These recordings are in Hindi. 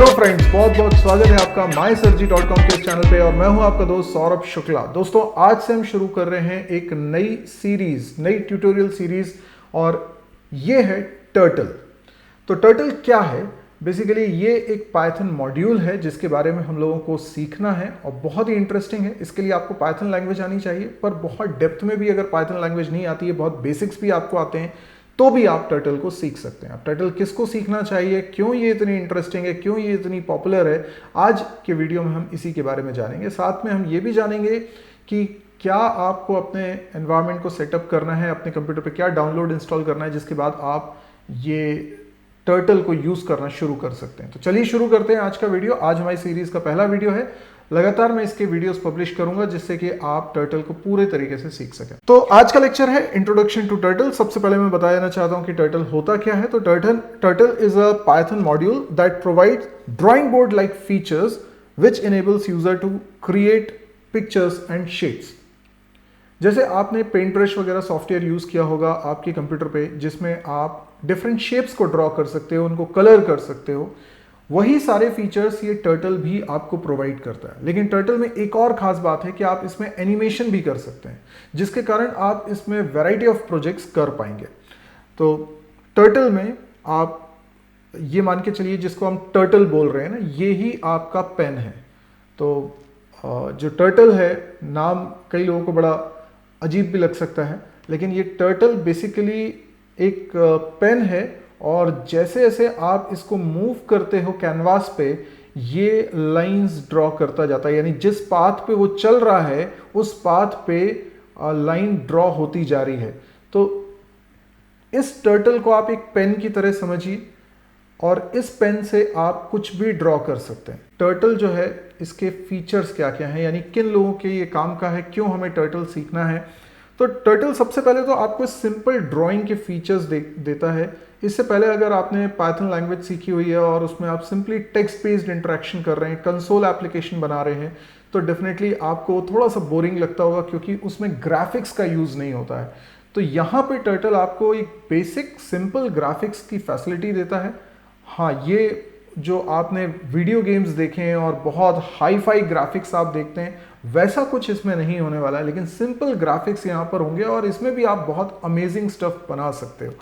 हेलो फ्रेंड्स, बहुत बहुत स्वागत है आपका mysurgery.com के इस चैनल पे और मैं हूं आपका दोस्त सौरभ शुक्ला। दोस्तों, आज से हम शुरू कर रहे हैं एक नई सीरीज, नई ट्यूटोरियल सीरीज और ये है टर्टल। तो टर्टल क्या है? बेसिकली ये एक पाइथन मॉड्यूल है जिसके बारे में हम लोगों को सीखना है और बहुत ही इंटरेस्टिंग है। इसके लिए आपको पाइथन लैंग्वेज आनी चाहिए, पर बहुत डेप्थ में भी अगर पाइथन लैंग्वेज नहीं आती है, बहुत बेसिक्स भी आपको आते हैं, तो भी आप टर्टल को सीख सकते हैं। आप टर्टल किसको सीखना चाहिए, क्यों ये इतनी इंटरेस्टिंग है, क्यों ये इतनी पॉपुलर है, आज के वीडियो में हम इसी के बारे में जानेंगे। साथ में हम ये भी जानेंगे कि क्या आपको अपने एनवायरनमेंट को सेटअप करना है, अपने कंप्यूटर पे क्या डाउनलोड इंस्टॉल करना है, जिसके बाद आप ये टर्टल को यूज करना शुरू कर सकते हैं। तो चलिए शुरू करते हैं आज का वीडियो। आज हमारी सीरीज का पहला वीडियो है। लगातार मैं इसके वीडियोस पब्लिश करूंगा जिससे कि आप टर्टल को पूरे तरीके से सीख सकें। तो आज का लेक्चर है इंट्रोडक्शन टू टर्टल। सबसे पहले मैं बता देना चाहता हूं कि टर्टल होता क्या है। तो turtle is a Python module that provides drawing board like features which enables user to create pictures and shapes. जैसे आपने पेंट ब्रश वगैरह सॉफ्टवेयर यूज किया होगा आपके कंप्यूटर पे, जिसमें आप डिफरेंट शेप्स को ड्रॉ कर सकते हो, उनको कलर कर सकते हो, वही सारे फीचर्स ये टर्टल भी आपको प्रोवाइड करता है। लेकिन टर्टल में एक और खास बात है कि आप इसमें एनिमेशन भी कर सकते हैं, जिसके कारण आप इसमें वैरायटी ऑफ प्रोजेक्ट्स कर पाएंगे। तो टर्टल में आप ये मान के चलिए, जिसको हम टर्टल बोल रहे हैं ना, ये ही आपका पेन है। तो जो टर्टल है, नाम कई लोगों को बड़ा अजीब भी लग सकता है, लेकिन ये टर्टल बेसिकली एक पेन है और जैसे जैसे आप इसको मूव करते हो कैनवास पे, ये लाइंस ड्रॉ करता जाता है। यानी जिस पाथ पे वो चल रहा है उस पाथ पे लाइन ड्रॉ होती जा रही है। तो इस टर्टल को आप एक पेन की तरह समझिए और इस पेन से आप कुछ भी ड्रॉ कर सकते हैं। टर्टल जो है, इसके फीचर्स क्या क्या हैं, यानी किन लोगों के ये काम का है, क्यों हमें टर्टल सीखना है। तो टर्टल सबसे पहले तो आपको सिंपल ड्राइंग के फीचर्स देता है। इससे पहले अगर आपने पाइथन लैंग्वेज सीखी हुई है और उसमें आप सिंपली टेक्स्ट बेस्ड इंटरेक्शन कर रहे हैं, कंसोल एप्लीकेशन बना रहे हैं, तो डेफिनेटली आपको थोड़ा सा बोरिंग लगता होगा क्योंकि उसमें ग्राफिक्स का यूज़ नहीं होता है। तो यहाँ पे टर्टल आपको एक बेसिक सिंपल ग्राफिक्स की फैसिलिटी देता है। हाँ, ये जो आपने वीडियो गेम्स देखे हैं और बहुत हाई फाई ग्राफिक्स आप देखते हैं, वैसा कुछ इसमें नहीं होने वाला है, लेकिन सिंपल ग्राफिक्स यहाँ पर होंगे और इसमें भी आप बहुत अमेजिंग स्टफ बना सकते हो।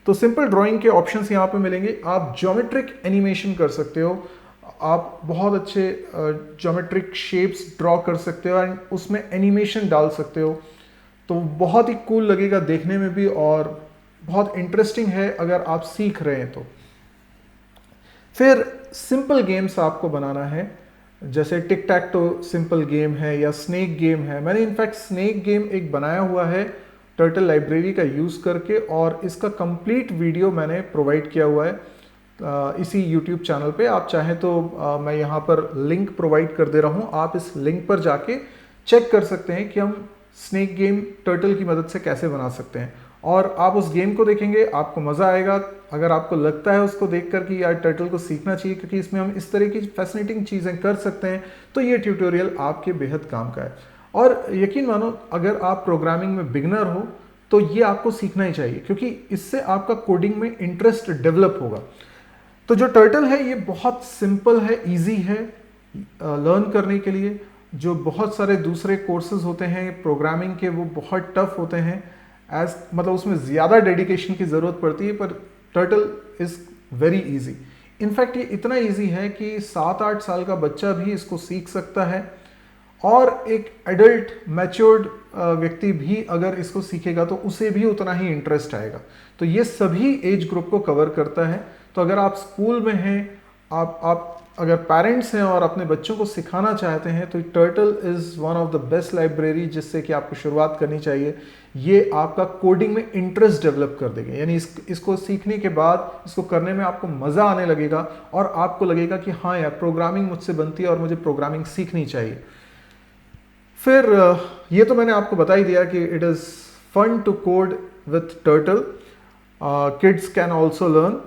तो सिंपल ड्राइंग के ऑप्शंस यहाँ पे मिलेंगे। आप ज्योमेट्रिक एनिमेशन कर सकते हो, आप बहुत अच्छे ज्योमेट्रिक शेप्स ड्रॉ कर सकते हो एंड उसमें एनिमेशन डाल सकते हो। तो बहुत ही कूल लगेगा देखने में भी और बहुत इंटरेस्टिंग है अगर आप सीख रहे हैं तो। फिर सिंपल गेम्स आपको बनाना है, जैसे टिक टैक टो सिंपल गेम है या स्नेक गेम है। मैंने इनफैक्ट स्नेक गेम एक बनाया हुआ है टर्टल लाइब्रेरी का यूज़ करके और इसका कंप्लीट वीडियो मैंने प्रोवाइड किया हुआ है इसी यूट्यूब चैनल पे। आप चाहें तो मैं यहाँ पर लिंक प्रोवाइड कर दे रहा हूँ, आप इस लिंक पर जाके चेक कर सकते हैं कि हम स्नेक गेम टर्टल की मदद से कैसे बना सकते हैं। और आप उस गेम को देखेंगे, आपको मज़ा आएगा। अगर आपको लगता है उसको देखकर कि यार टर्टल को सीखना चाहिए क्योंकि इसमें हम इस तरह की फैसिनेटिंग चीज़ें कर सकते हैं, तो ये ट्यूटोरियल आपके बेहद काम का है। और यकीन मानो, अगर आप प्रोग्रामिंग में बिगनर हो तो ये आपको सीखना ही चाहिए क्योंकि इससे आपका कोडिंग में इंटरेस्ट डेवलप होगा। तो जो टर्टल है ये बहुत सिंपल है, ईजी है लर्न करने के लिए। जो बहुत सारे दूसरे कोर्सेज होते हैं प्रोग्रामिंग के, वो बहुत टफ होते हैं, मतलब उसमें ज़्यादा डेडिकेशन की ज़रूरत पड़ती है, पर turtle is very easy. In fact ये इतना इजी है कि 7-8 साल का बच्चा भी इसको सीख सकता है और एक एडल्ट मैच्योर्ड व्यक्ति भी अगर इसको सीखेगा तो उसे भी उतना ही इंटरेस्ट आएगा। तो ये सभी एज ग्रुप को कवर करता है। तो अगर आप स्कूल में हैं, आप अगर पेरेंट्स हैं और अपने बच्चों को सिखाना चाहते हैं, तो turtle is one of the best library जिससे कि आपको शुरुआत करनी चाहिए। ये आपका कोडिंग में इंटरेस्ट डेवलप कर देगा, यानी इसको सीखने के बाद इसको करने में आपको मज़ा आने लगेगा और आपको लगेगा कि हाँ यार, प्रोग्रामिंग मुझसे बनती है और मुझे प्रोग्रामिंग सीखनी चाहिए। फिर ये तो मैंने आपको बता ही दिया कि it is fun to code with turtle, kids can also learn,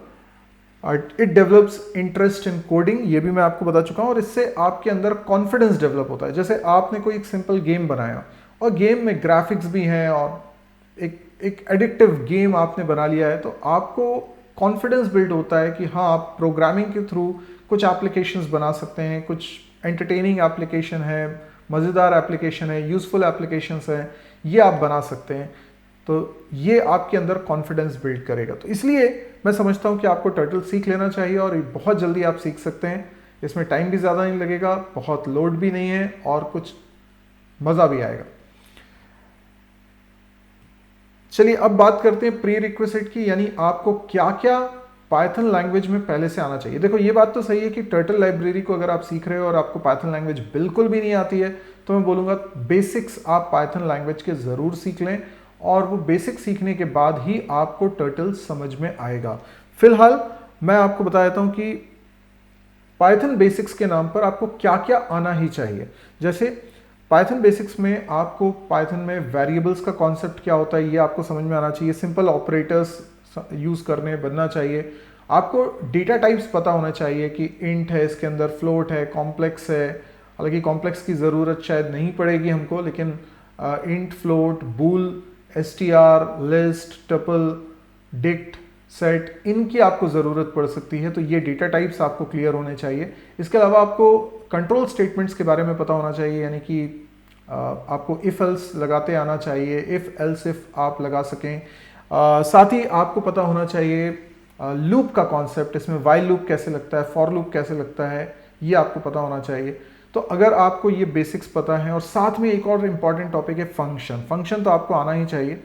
it develops interest in coding, ये भी मैं आपको बता चुका हूँ। और इससे आपके अंदर कॉन्फिडेंस डेवलप होता है। जैसे आपने कोई एक सिंपल गेम बनाया और गेम में ग्राफिक्स भी हैं और एक एडिक्टिव गेम आपने बना लिया है, तो आपको कॉन्फिडेंस बिल्ड होता है कि हाँ, आप प्रोग्रामिंग के थ्रू कुछ एप्लीकेशंस बना सकते हैं, कुछ एंटरटेनिंग एप्लीकेशन है, मज़ेदार एप्लीकेशन है, यूज़फुल एप्लीकेशंस हैं, ये आप बना सकते हैं। तो ये आपके अंदर कॉन्फिडेंस बिल्ड करेगा। तो इसलिए मैं समझता हूँ कि आपको टर्टल सीख लेना चाहिए और बहुत जल्दी आप सीख सकते हैं। इसमें टाइम भी ज़्यादा नहीं लगेगा, बहुत लोड भी नहीं है और कुछ मज़ा भी आएगा। चलिए अब बात करते हैं प्री रिक्विजिट की, यानी आपको क्या क्या पाइथन लैंग्वेज में पहले से आना चाहिए। देखो ये बात तो सही है कि टर्टल लाइब्रेरी को अगर आप सीख रहे हो और आपको पाइथन लैंग्वेज बिल्कुल भी नहीं आती है, तो मैं बोलूँगा बेसिक्स आप पाइथन लैंग्वेज के ज़रूर सीख लें और वो बेसिक सीखने के बाद ही आपको टर्टल समझ में आएगा। फिलहाल मैं आपको बता देता हूँ कि पाइथन बेसिक्स के नाम पर आपको क्या क्या आना ही चाहिए। जैसे पाइथन बेसिक्स में आपको पाइथन में वेरिएबल्स का कॉन्सेप्ट क्या होता है ये आपको समझ में आना चाहिए। सिंपल ऑपरेटर्स यूज़ करने बनना चाहिए। आपको डेटा टाइप्स पता होना चाहिए कि इंट है, इसके अंदर फ्लोट है, कॉम्प्लेक्स है। हालांकि कॉम्प्लेक्स की ज़रूरत शायद नहीं पड़ेगी हमको, लेकिन इंट, फ्लोट, बूल, str, list, tuple, dict, set, इनकी आपको ज़रूरत पड़ सकती है। तो ये डेटा टाइप्स आपको क्लियर होने चाहिए। इसके अलावा आपको कंट्रोल स्टेटमेंट्स के बारे में पता होना चाहिए, यानी कि आपको इफ़ एल्स लगाते आना चाहिए, इफ़ एल्स इफ़ आप लगा सकें। साथ ही आपको पता होना चाहिए लूप का कॉन्सेप्ट, इसमें वाइल लूप कैसे लगता है, फॉर लूप कैसे लगता है, ये आपको पता होना चाहिए। तो अगर आपको ये बेसिक्स पता है, और साथ में एक और इम्पॉर्टेंट टॉपिक है फंक्शन। फंक्शन तो आपको आना ही चाहिए।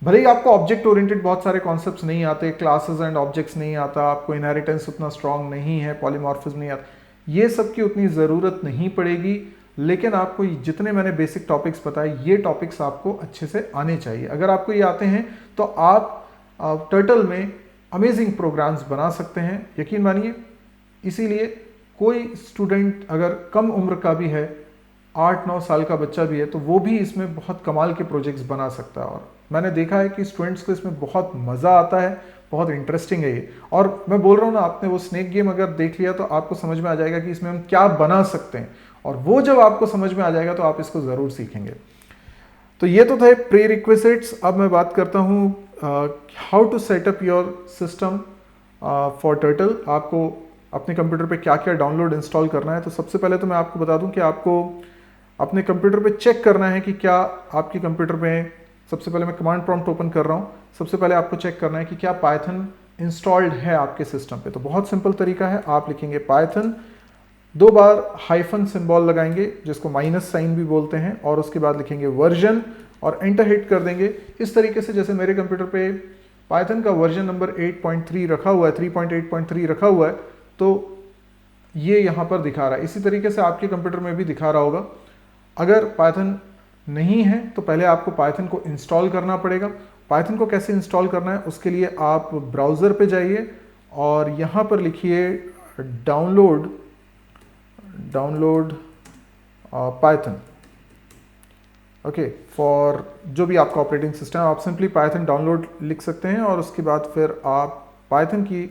भले ही आपको ऑब्जेक्ट ओरिएंटेड बहुत सारे कॉन्सेप्ट्स नहीं आते, क्लासेस एंड ऑब्जेक्ट्स नहीं आता, आपको इनहेरिटेंस उतना स्ट्रांग नहीं है, पॉलीमॉर्फिज्म नहीं आता, ये सब की उतनी ज़रूरत नहीं पड़ेगी। लेकिन आपको जितने मैंने बेसिक टॉपिक्स बताए, ये टॉपिक्स आपको अच्छे से आने चाहिए। अगर आपको ये आते हैं तो आप टर्टल में अमेजिंग प्रोग्राम्स बना सकते हैं, यकीन मानिए। इसीलिए कोई स्टूडेंट अगर कम उम्र का भी है, 8-9 साल का बच्चा भी है, तो वो भी इसमें बहुत कमाल के प्रोजेक्ट्स बना सकता है। और मैंने देखा है कि स्टूडेंट्स को इसमें बहुत मज़ा आता है, बहुत इंटरेस्टिंग है ये। और मैं बोल रहा हूँ ना, आपने वो स्नेक गेम अगर देख लिया तो आपको समझ में आ जाएगा कि इसमें हम क्या बना सकते हैं, और वो जब आपको समझ में आ जाएगा तो आप इसको ज़रूर सीखेंगे। तो ये तो थे प्री रिक्विजिट्स। अब मैं बात करता हूँ how to setup your system for turtle. आपको अपने कंप्यूटर पे क्या क्या डाउनलोड इंस्टॉल करना है। तो सबसे पहले तो मैं आपको बता दूं कि आपको अपने कंप्यूटर पे चेक करना है कि क्या आपके कंप्यूटर में, सबसे पहले मैं कमांड प्रॉम्प्ट ओपन कर रहा हूँ, सबसे पहले आपको चेक करना है कि क्या पाइथन इंस्टॉल्ड है आपके सिस्टम पे। तो बहुत सिंपल तरीका है, आप लिखेंगे पाइथन, 2 बार हाइफन सिंबल लगाएंगे जिसको माइनस साइन भी बोलते हैं, और उसके बाद लिखेंगे वर्जन और एंटर हिट कर देंगे। इस तरीके से जैसे मेरे कंप्यूटर पे पाइथन का वर्जन नंबर 8.3 रखा हुआ है, 3.8.3 रखा हुआ है, तो ये यहाँ पर दिखा रहा है। इसी तरीके से आपके कंप्यूटर में भी दिखा रहा होगा। अगर पाइथन नहीं है तो पहले आपको पाइथन को इंस्टॉल करना पड़ेगा। पाइथन को कैसे इंस्टॉल करना है, उसके लिए आप ब्राउज़र पे जाइए और यहाँ पर लिखिए डाउनलोड पाइथन। ओके, फॉर जो भी आपका ऑपरेटिंग सिस्टम है, आप सिंपली पाइथन डाउनलोड लिख सकते हैं और उसके बाद फिर आप पाइथन की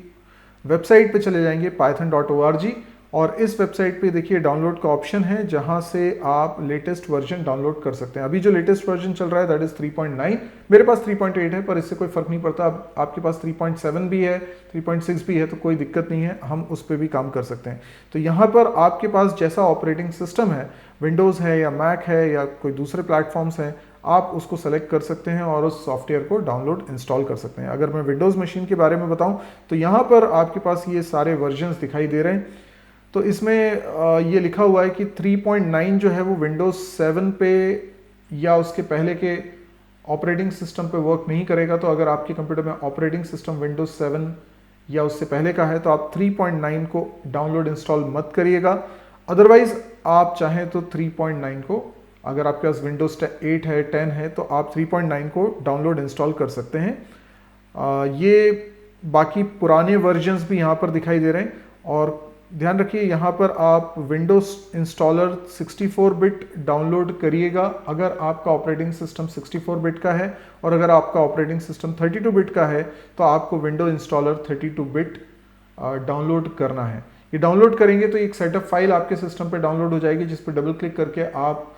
वेबसाइट पे चले जाएंगे python.org, और इस वेबसाइट पे देखिए डाउनलोड का ऑप्शन है जहां से आप लेटेस्ट वर्जन डाउनलोड कर सकते हैं। अभी जो लेटेस्ट वर्जन चल रहा है दैट इज 3.9, मेरे पास 3.8 है, पर इससे कोई फर्क नहीं पड़ता। अब आपके पास 3.7 भी है, 3.6 भी है, तो कोई दिक्कत नहीं है, हम उस पर भी काम कर सकते हैं। तो यहाँ पर आपके पास जैसा ऑपरेटिंग सिस्टम है, विंडोज़ है या मैक है या कोई दूसरे प्लेटफॉर्म्स हैं, आप उसको सेलेक्ट कर सकते हैं और उस सॉफ्टवेयर को डाउनलोड इंस्टॉल कर सकते हैं। अगर मैं विंडोज़ मशीन के बारे में बताऊं तो यहाँ पर आपके पास ये सारे वर्जन्स दिखाई दे रहे हैं। तो इसमें ये लिखा हुआ है कि 3.9 जो है वो विंडोज़ 7 पे या उसके पहले के ऑपरेटिंग सिस्टम पे वर्क नहीं करेगा। तो अगर आपके कंप्यूटर में ऑपरेटिंग सिस्टम विंडोज़ 7 या उससे पहले का है तो आप 3.9 को डाउनलोड इंस्टॉल मत करिएगा। अदरवाइज आप चाहें तो 3.9 को, अगर आपके पास विंडोज़ 8 है, 10 है, तो आप 3.9 को डाउनलोड इंस्टॉल कर सकते हैं। ये बाकी पुराने वर्जन्स भी यहाँ पर दिखाई दे रहे हैं। और ध्यान रखिए यहाँ पर आप विंडोज़ इंस्टॉलर 64 बिट डाउनलोड करिएगा अगर आपका ऑपरेटिंग सिस्टम 64 बिट का है, और अगर आपका ऑपरेटिंग सिस्टम 32 बिट का है तो आपको विंडोज इंस्टॉलर 32 बिट डाउनलोड करना है। ये डाउनलोड करेंगे तो एक सेटअप फाइल आपके सिस्टम पे डाउनलोड हो जाएगी, जिस पर डबल क्लिक करके आप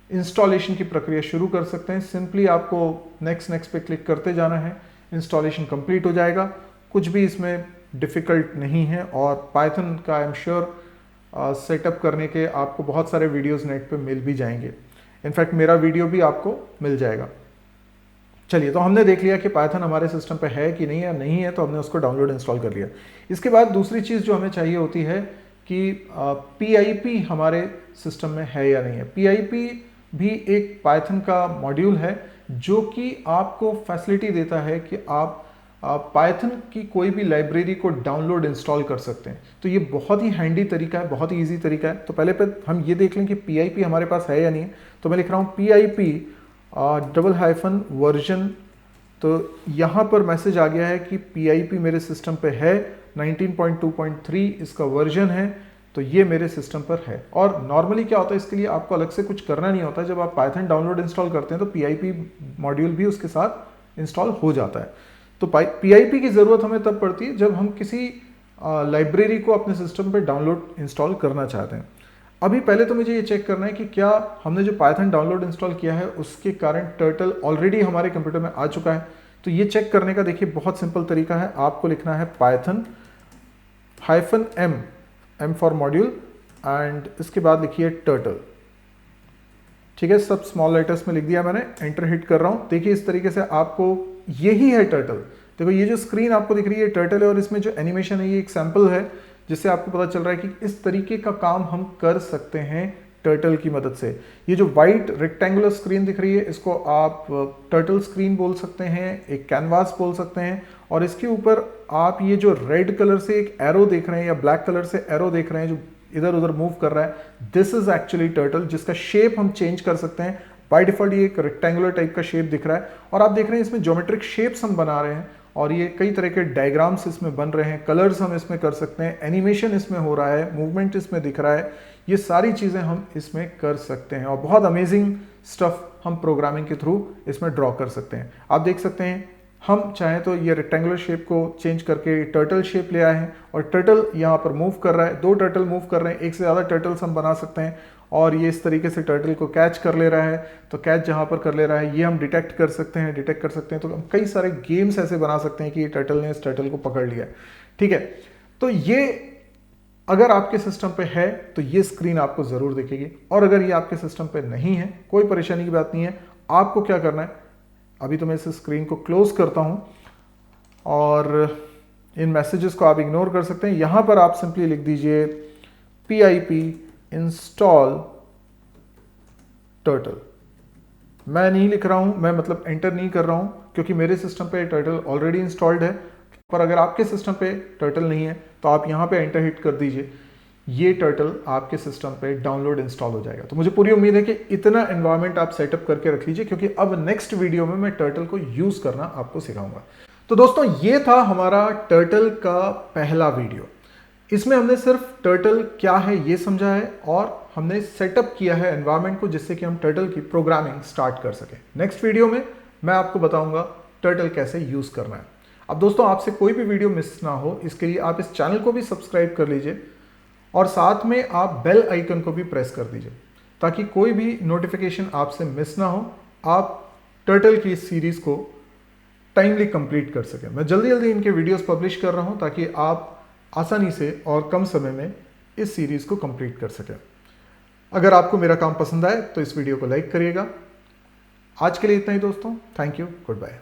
इंस्टॉलेशन की प्रक्रिया शुरू कर सकते हैं। सिंपली आपको नेक्स्ट पे क्लिक करते जाना है, इंस्टॉलेशन कंप्लीट हो जाएगा। कुछ भी इसमें डिफ़िकल्ट नहीं है और पाइथन का आई एम श्योर सेटअप करने के आपको बहुत सारे वीडियोस नेट पे मिल भी जाएंगे। इनफैक्ट मेरा वीडियो भी आपको मिल जाएगा। चलिए, तो हमने देख लिया कि पाइथन हमारे सिस्टम पे है कि नहीं, या नहीं है तो हमने उसको डाउनलोड इंस्टॉल कर लिया। इसके बाद दूसरी चीज़ जो हमें चाहिए होती है कि PIP हमारे सिस्टम में है या नहीं है। PIP भी एक पाइथन का मॉड्यूल है जो कि आपको फैसिलिटी देता है कि आप पाइथन की कोई भी लाइब्रेरी को डाउनलोड इंस्टॉल कर सकते हैं। तो ये बहुत ही हैंडी तरीका है, बहुत ही ईजी तरीका है। तो पहले हम ये देख लें कि PIP हमारे पास है या नहीं है। तो मैं लिख रहा हूँ PIP -वर्जन। तो यहाँ पर मैसेज आ गया है कि PIP मेरे सिस्टम पे है, 19.2.3 इसका वर्जन है, तो ये मेरे सिस्टम पर है। और नॉर्मली क्या होता है, इसके लिए आपको अलग से कुछ करना नहीं होता। जब आप पाइथन डाउनलोड इंस्टॉल करते हैं तो PIP मॉड्यूल भी उसके साथ इंस्टॉल हो जाता है। तो PIP की ज़रूरत हमें तब पड़ती है जब हम किसी लाइब्रेरी को अपने सिस्टम पर डाउनलोड इंस्टॉल करना चाहते हैं। अभी पहले तो मुझे ये चेक करना है कि क्या हमने जो पाइथन डाउनलोड इंस्टॉल किया है उसके कारण टर्टल ऑलरेडी हमारे कंप्यूटर में आ चुका है। तो ये चेक करने का देखिए बहुत सिंपल तरीका है। आपको लिखना है Python -m for module and इसके बाद लिखिए टर्टल। ठीक है, सब स्मॉल लेटर्स में लिख दिया मैंने, एंटर हिट कर रहा हूँ। देखिए इस तरीके से आपको, यही है टर्टल। देखो ये जो स्क्रीन आपको दिख रही है टर्टल है, और इसमें जो एनिमेशन है ये एक सैंपल है जिससे आपको पता चल रहा है कि इस तरीके का काम हम कर सकते हैं टर्टल की मदद से। ये जो वाइट रेक्टेंगुलर स्क्रीन दिख रही है इसको आप टर्टल स्क्रीन बोल सकते हैं, एक कैनवास बोल सकते हैं। और इसके ऊपर आप ये जो रेड कलर से एक एरो देख रहे हैं या ब्लैक कलर से एरो देख रहे हैं जो इधर उधर मूव कर रहा है, दिस इज एक्चुअली टर्टल, जिसका शेप हम चेंज कर सकते हैं। बाय डिफॉल्ट ये एक रेक्टेंगुलर टाइप का शेप दिख रहा है और आप देख रहे हैं इसमें ज्योमेट्रिक शेप्स हम बना रहे हैं और ये कई तरह के डायग्राम्स इसमें बन रहे हैं, कलर्स हम इसमें कर सकते हैं, एनिमेशन इसमें हो रहा है, मूवमेंट इसमें दिख रहा है। ये सारी चीज़ें हम इसमें कर सकते हैं और बहुत अमेजिंग स्टफ हम प्रोग्रामिंग के थ्रू इसमें ड्रॉ कर सकते हैं। आप देख सकते हैं हम चाहें तो ये रेक्टेंगुलर शेप को चेंज करके टर्टल शेप ले आए हैं और टर्टल यहाँ पर मूव कर रहा है, 2 टर्टल मूव कर रहे हैं, एक से ज़्यादा टर्टल्स हम बना सकते हैं और ये इस तरीके से टर्टल को कैच कर ले रहा है। तो कैच जहाँ पर कर ले रहा है ये हम डिटेक्ट कर सकते हैं, तो हम कई सारे गेम्स ऐसे बना सकते हैं कि ये टर्टल ने इस टर्टल को पकड़ लिया। ठीक है, तो ये अगर आपके सिस्टम पे है तो ये स्क्रीन आपको ज़रूर दिखेगी, और अगर ये आपके सिस्टम पे नहीं है, कोई परेशानी की बात नहीं है। आपको क्या करना है, अभी तो मैं इस स्क्रीन को क्लोज करता हूँ और इन मैसेजेस को आप इग्नोर कर सकते हैं। यहाँ पर आप सिंपली लिख दीजिए PIP इंस्टॉल टर्टल। मैं नहीं लिख रहा हूँ, मैं मतलब एंटर नहीं कर रहा हूँ क्योंकि मेरे सिस्टम पे टर्टल ऑलरेडी इंस्टॉल्ड है। पर अगर आपके सिस्टम पे टर्टल नहीं है तो आप यहाँ पे एंटर हिट कर दीजिए, ये टर्टल आपके सिस्टम पे डाउनलोड इंस्टॉल हो जाएगा। तो मुझे पूरी उम्मीद है कि इतना एनवायरनमेंट आप सेटअप करके रख लीजिए क्योंकि अब नेक्स्ट वीडियो में मैं टर्टल को यूज़ करना आपको सिखाऊंगा। तो दोस्तों ये था हमारा टर्टल का पहला वीडियो। इसमें हमने सिर्फ टर्टल क्या है ये समझा है और हमने सेटअप किया है एनवायरनमेंट को जिससे कि हम टर्टल की प्रोग्रामिंग स्टार्ट कर सकें। नेक्स्ट वीडियो में मैं आपको बताऊंगा टर्टल कैसे यूज़ करना है। अब दोस्तों आपसे कोई भी वीडियो मिस ना हो इसके लिए आप इस चैनल को भी सब्सक्राइब कर लीजिए और साथ में आप बेल आइकन को भी प्रेस कर दीजिए ताकि कोई भी नोटिफिकेशन आपसे मिस ना हो, आप टर्टल की इस सीरीज़ को टाइमली कंप्लीट कर सकें। मैं जल्दी जल्दी इनके वीडियोस पब्लिश कर रहा हूं ताकि आप आसानी से और कम समय में इस सीरीज़ को कंप्लीट कर सकें। अगर आपको मेरा काम पसंद आए तो इस वीडियो को लाइक करिएगा। आज के लिए इतना ही दोस्तों, थैंक यू, गुड बाय।